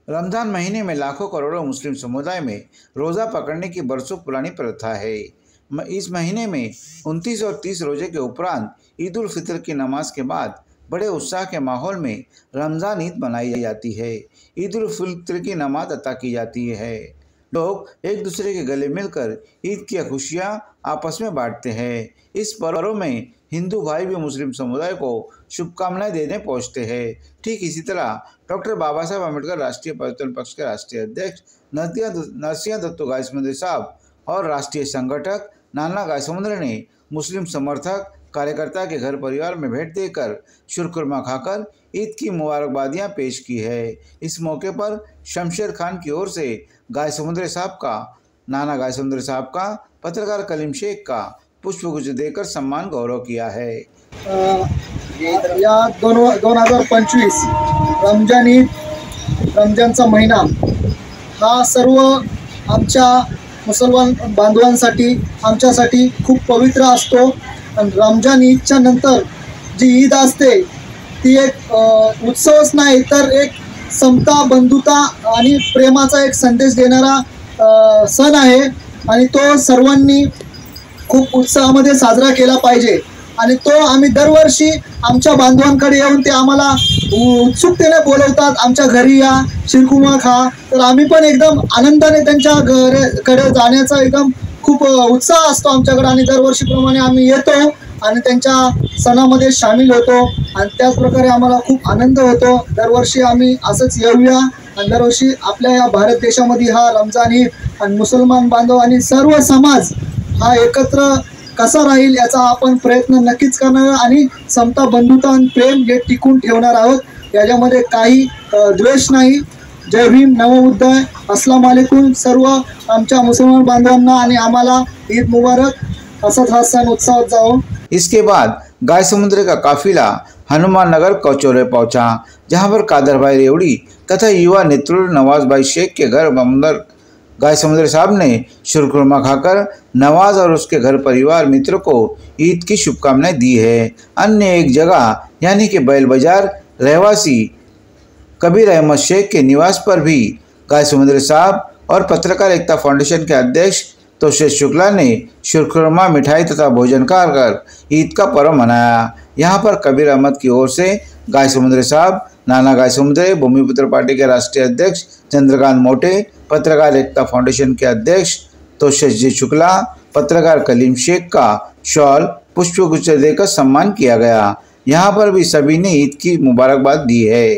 रमज़ान महीने में लाखों करोड़ों मुस्लिम समुदाय में रोज़ा पकड़ने की बरसों पुरानी प्रथा है। इस महीने में 29 और 30 रोजे के उपरांत ईद उल फितर की नमाज के बाद बड़े उत्साह के माहौल में रमज़ान ईद मनाई जाती है। ईद उल फितर की नमाज अता की जाती है। लोग एक दूसरे के गले मिलकर ईद की खुशियाँ आपस में बांटते हैं। इस पर्व में हिंदू भाई भी मुस्लिम समुदाय को शुभकामनाएं देने पहुंचते हैं। ठीक इसी तरह डॉक्टर बाबा साहब अम्बेडकर राष्ट्रीय पर्यटन पक्ष के राष्ट्रीय अध्यक्ष नरसिंह दत्तू गायसमुद्रे साहब और राष्ट्रीय संगठक नाना गायसमुद्रे ने मुस्लिम समर्थक कार्यकर्ता के घर परिवार में भेंट देकर शुरकुरमा खाकर ईद की मुबारकबादियाँ पेश की है। इस मौके पर शमशेर खान की ओर से गायसमुद्रे साहब का, नाना गायसमुद्रे साहब का, पत्रकार कलीम शेख का पुष्पगुच्छ देकर सम्मान गौरव किया है। या 2025 रमजान ईद, रमजानचा महिना हा सर्व आमच्या मुसलमान बांधवांसाठी, आमच्यासाठी खूप पवित्र असतो। रमजान ईदच्या नंतर जी ईद असते ती एक उत्सवच नाही तर एक समता, बंधुता आणि प्रेमाचा एक संदेश देणारा सण आहे आणि तो सर्वांनी खूप उत्साहामध्ये साजरा केला पाहिजे। आणि तो आम्ही दरवर्षी आमच्या बांधवांकडे येऊन ते आम्हाला उत्सुकतेने बोलवतात, आमच्या घरी या, शिरकुर्मा खा। तर आम्ही पण एकदम आनंदाने त्यांच्या घराकडे जाण्याचा एकदम खूप उत्साह असतो आमच्याकडे आणि दरवर्षीप्रमाणे आम्ही येतो आणि त्यांच्या सणामध्ये सामील होतो आणि त्याच प्रकारे आम्हाला खूप आनंद होतो। दरवर्षी आम्ही असंच येऊया आणि दरवर्षी आपल्या या भारत देशामध्ये हा रमजान ईद आणि मुसलमान बांधव आणि सर्व समाज हा एकत्र कसा राहील याचा आपण प्रयत्न नक्कीच करणार आणि समता, बंधुता आणि प्रेम हे टिकून ठेवणार आहोत। याच्यामध्ये काही द्वेष नाही। जय भीम, नमोबुद्धाय, अस्सलाम वालेकुम सर्व आमच्या मुसलमान बांधवांना आणि आम्हाला ईद मुबारक। असंच हा सण उत्साहात जाओ। इसके बाद गायसमुद्रे का काफिला हनुमान नगर कचौरे पहुंचा, जहां पर कादर भाई रेवड़ी तथा युवा नेतृत्व नवाज भाई शेख के घर अंदर गायसमुद्रे साहब ने शुरकुरमा खाकर नवाज और उसके घर परिवार मित्र को ईद की शुभकामनाएं दी है। अन्य एक जगह यानी कि बैल बाजार रहवासी कबीर अहमद शेख के निवास पर भी गायसमुद्रे साहब और पत्रकार एकता फाउंडेशन के अध्यक्ष तोषेश शुक्ला ने शुरकुरमा, मिठाई तथा भोजन कर ईद का पर्व मनाया। यहाँ पर कबीर अहमद की or say गायसमुद्रे Saheb, Nana गायसमुद्रे, भूमिपुत्र party के राष्ट्रीय अध्यक्ष चंद्रकांत मोटे, पत्रकार एकता फाउंडेशन के अध्यक्ष तोषेश जी शुक्ला, पत्रकार कलीम शेख का शॉल, पुष्पगुच्छ देकर सम्मान किया गया। यहाँ पर भी सभी ने ईद की मुबारकबाद दी है।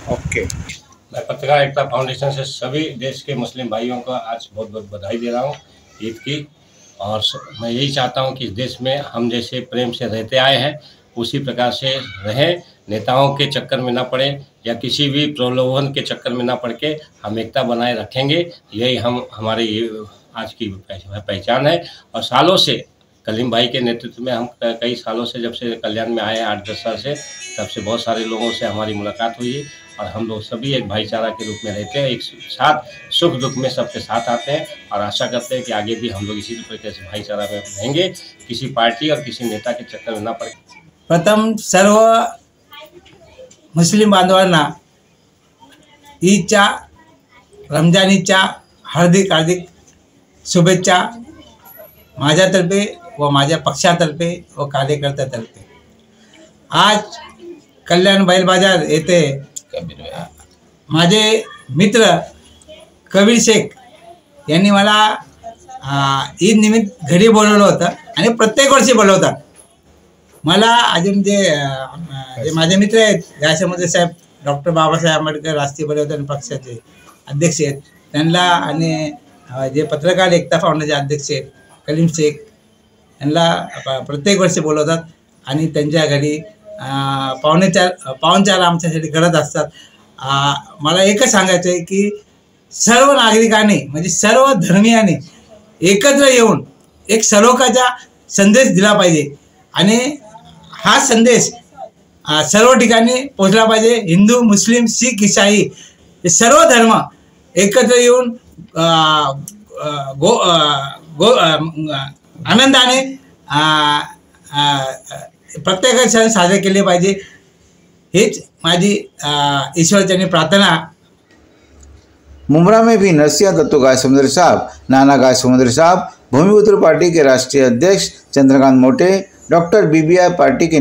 ओके, मैं पत्रकार एकता फाउंडेशन से सभी देश के मुस्लिम भाइयों को आज बहुत बहुत बधाई दे रहा हूँ ईद की। और मैं यही चाहता हूँ कि इस देश में हम जैसे प्रेम से रहते आए हैं उसी प्रकार से रहें, नेताओं के चक्कर में ना पड़े या किसी भी प्रलोभन के चक्कर में ना पड़ के हम एकता बनाए रखेंगे। यही हमारे ये आज की पहचान है। और सालों से कलीम भाई के नेतृत्व में हम कई सालों से, जब से कल्याण में आए हैं 8-10 साल से, तब से बहुत सारे लोगों से हमारी मुलाकात हुई है और हम लोग सभी एक भाईचारा के रूप में रहते हैं, एक साथ सुख दुख में सबके साथ आते हैं और आशा करते हैं कि आगे भी हम लोग इसी प्रकार से भाईचारा में रहेंगे, किसी पार्टी और किसी नेता के चक्कर में ना पड़े। प्रथम सर्व मुस्लिम बांधवांना ईदच्या, रमजान ईदच्या हार्दिक हार्दिक शुभेच्छा माझ्यातर्फे व माझ्या पक्षातर्फे व कार्यकर्त्यातर्फे। आज कल्याण बैल बाजार येथे माझे मित्र कबीर शेख यांनी मला ईद निमित्त घरी बोलवलं होतं आणि प्रत्येक वर्षी बोलवतात मला। अजून जे माझे मित्र आहेत गायसमुद्रे साहेब, डॉक्टर बाबासाहेब आंबेडकर राष्ट्रीय परिवर्तन पक्षाचे अध्यक्ष आहेत त्यांना, आणि जे पत्रकार एकता फाउंडेशनचे अध्यक्ष आहेत कलीम शेख यांना प्रत्येक वर्षी बोलवतात आणि त्यांच्या घरी पाहुणचार आमच्यासाठी करत असतात। मला एकच सांगायचं आहे की सर्व नागरिकांनी, म्हणजे सर्व धर्मीयांनी एकत्र येऊन एक सलोख्याचा संदेश दिला पाहिजे आणि हा संदेश सर्व ठिकाणी पोहोचला पाहिजे। हिंदू, मुस्लिम, शीख, ईसाई हे सर्व धर्म एकत्र येऊन आनंदाने प्रत्येक सण साजरे केले पाहिजे, हीच माझी ईश्वरचरणी प्रार्थना। मुमरा में भी नरसिंह दत्तू गाय समुद्री साहब, नाना गाय समुद्री साहब, भूमिपुत्र पार्टी के राष्ट्रीय अध्यक्ष चंद्रकांत मोटे, डॉक्टर बीबीआई पार्टी के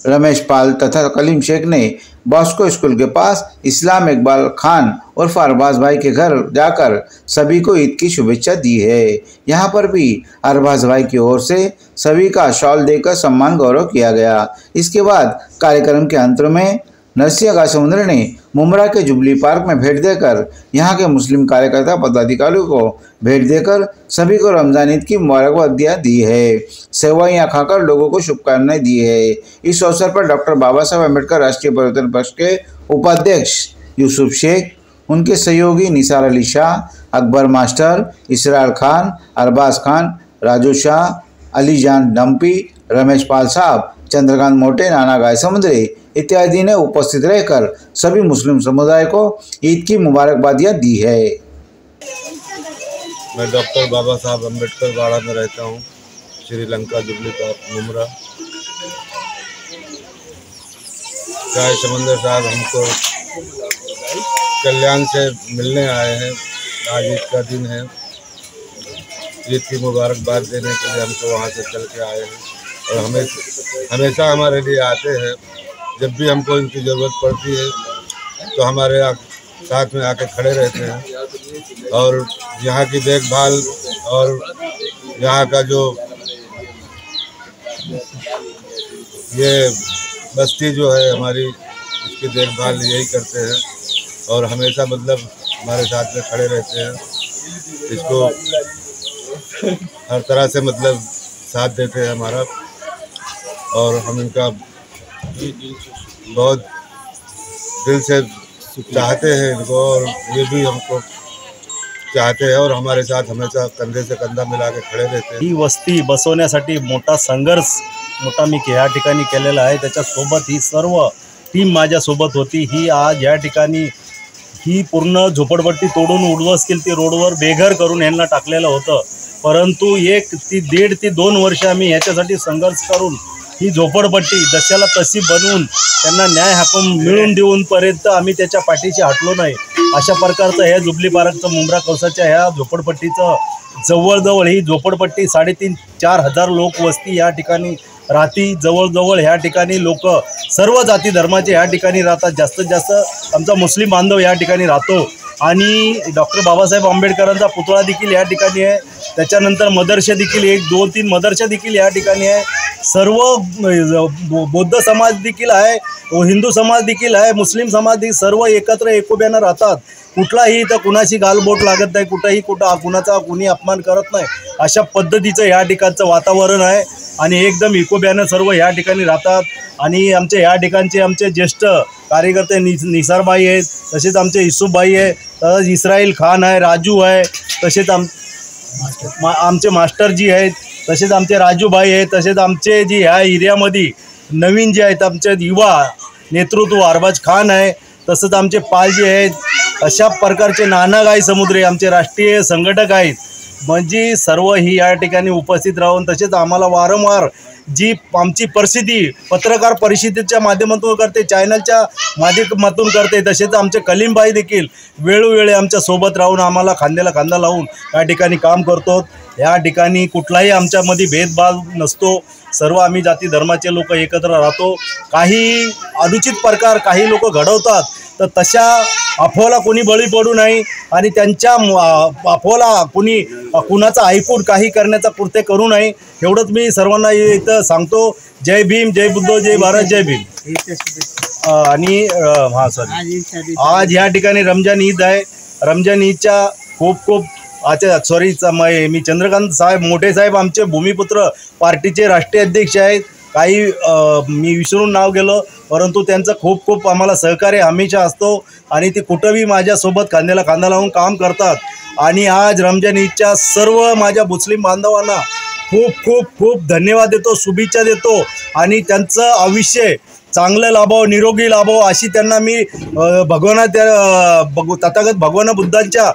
रमेश पाल तथा कलीम शेख ने बॉस्को स्कूल के पास इस्लाम इकबाल खान और अरबाज भाई के घर जाकर सभी को ईद की शुभेच्छा दी है। यहाँ पर भी अरबाज भाई की ओर से सभी का शॉल देकर सम्मान गौरव किया गया। इसके बाद कार्यक्रम के अंत में नरसिंह गाय समुद्री ने मुमरा के जुबली पार्क में भेंट देकर यहाँ के मुस्लिम कार्यकर्ता पदाधिकारियों को भेंट देकर सभी को रमजान ईद की मुबारकबादियाँ दी है। सेवइयाँ खाकर लोगों को शुभकामनाएं दी है। इस अवसर पर डॉक्टर बाबा साहब अम्बेडकर राष्ट्रीय परिवर्तन पक्ष के उपाध्यक्ष यूसुफ शेख, उनके सहयोगी निसार अली शाह, अकबर मास्टर, इसराइल खान, अरबाज खान, राजू शाह, अली जान डम्पी, रमेश पाल साहब, चंद्रकांत मोटे, नाना गाय समुद्री इत्यादि ने उपस्थित रहकर सभी मुस्लिम समुदाय को ईद की मुबारकबादियाँ दी है। मैं डॉक्टर बाबा साहब अम्बेडकर वाड़ा में रहता हूँ, श्रीलंका जुबली पार्क मुमरा। गाय समुद्री साहब हमको कल्याण से मिलने आए हैं। आज ईद का दिन है, ईद की मुबारकबाद देने के लिए हमको वहाँ से चल के आए हैं और हमेशा हमारे लिए आते हैं। जब भी हमको इनकी ज़रूरत पड़ती है तो हमारे साथ में आके खड़े रहते हैं और यहाँ की देखभाल और यहाँ का जो ये बस्ती जो है हमारी, इसकी देखभाल यही करते हैं और हमेशा मतलब हमारे साथ में खड़े रहते हैं। इसको हर तरह से मतलब साथ देते हैं हमारा, और हम इनका बहुत दिल से चाहते हैं इनको, और ये भी हमको चाहते हैं और हमारे साथ हमेशा कंधे से कंधा मिला के खड़े रहते हैं। ही वस्ती बसवण्यासाठी मोठा संघर्ष मी ह्या ठिकाणी केलेला आहे। त्याच्यासोबत ही सर्व टीम माझ्यासोबत होती। ही आज या ठिकाणी ही पूर्ण झोपडपट्टी तोडून उद्ध्वस्त केली, ती रोडवर बेघर करून यांना टाकलेलं होतं। परंतु 1 ते 1.5 ते 2 वर्ष आम्ही ह्याच्यासाठी संघर्ष करून ही झोपडपट्टी जशाला तशी बनवून त्यांना न्याय हाकून मिळवून देऊनपर्यंत आम्ही त्याच्या पाठीशी हटलो नाही। अशा प्रकारचं ह्या जुबली पार्कचं मुमरा कौसाच्या ह्या झोपडपट्टीचं जवळजवळ ही झोपडपट्टी 3,500-4 हजार लोक वस्ती या ठिकाणी राहती। जवळजवळ ह्या ठिकाणी लोक सर्व जाती धर्माचे ह्या ठिकाणी राहतात। जास्तीत जास्त आमचा मुस्लिम बांधव या ठिकाणी राहतो आणि डॉक्टर बाबासाहेब आंबेडकरांचा पुतळा देखील या ठिकाणी आहे। त्याच्यानंतर मदरसे देखील 1-2-3 मदरसे देखील या ठिकाणी आहे। सर्व बौद्ध समाज देखील आहे, हिंदू समाज देखील आहे, मुस्लिम समाज देखील सर्व एकत्र एकोप्यानं राहतात। कुठलाही इथं कुणाची गालबोट लागत नाही, कुणाचा कुणी अपमान करत नाही। अशा पद्धतीचं या ठिकाणचं वातावरण आहे आणि एकदम एकोप्यानं सर्व या ठिकाणी राहतात। आणि आमचे या ठिकाणचे आमचे ज्येष्ठ कार्यकर्ते निसारबाई आहेत, तसेच आमचे युसुफबाई आहे, तसेच इस्राईल खान आहे, राजू आहे, तसेच आमचे मास्टरजी आहेत, तसेच आमचे राजूभाई आहेत, तसेच आमचे जी ह्या एरियामध्ये नवीन जे आहेत आमचे युवा नेतृत्व अरबाज खान आहे, तसंच आमचे पालजी आहेत। अशा प्रकारचे नाना गाय समुद्री आमचे राष्ट्रीय संघटक आहेत। म्हणजे सर्व ही या ठिकाणी उपस्थित राहून तसेच आम्हाला वारंवार जी आमची परिस्थिती पत्रकार परिषदेच्या माध्यमातून करते, चॅनलच्या माध्यमातून करते, तसेच आमचे कलीमबाई देखील वेळोवेळी आमच्या सोबत राहून आम्हाला खांद्याला खांदा लावून या ठिकाणी काम करतो। या ठिकाणी कुठलाही आमच्यामध्ये भेदभाव नसतो, सर्व आम्ही जाती धर्माचे लोक एकत्र राहतो। काही अनुचित प्रकार काही लोक घडवतात तर तशा अफवाला कोणी बळी पडू नये आणि त्यांच्या अफवाला कुणाचा ऐकून काही करण्याचा कृत्य करू नये, एवढंच मी सर्वांना इथं सांगतो। जय भीम, जय बुद्ध, जय भारत, जय भीम। आणि हां सर, आज या ठिकाणी रमजान ईद आहे। रमजान ईदच्या खूप मी चंद्रकांत साहेब मोठे साहेब आमचे भूमिपुत्र पार्टीचे राष्ट्रीय अध्यक्ष आहेत। काही मी विसरून नाव गेलो, परंतु त्यांचं खूप आम्हाला सहकार्य हमेशा असतो आणि ते कुठंही माझ्यासोबत खांद्याला खांदा लावून काम करतात। आणि आज रमजान ईदच्या सर्व माझ्या मुस्लिम बांधवांना खूप धन्यवाद देतो, शुभेच्छा देतो आणि त्यांचं आयुष्य चांगलं लाभो, निरोगी लाभो अशी त्यांना मी तथागत भगवान बुद्धांच्या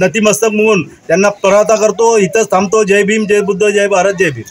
नतमस्तक म्हणून त्यांना प्रार्थना करतो। इथंच थांबतो। जय भीम, जय बुद्ध, जय भारत, जय भीम।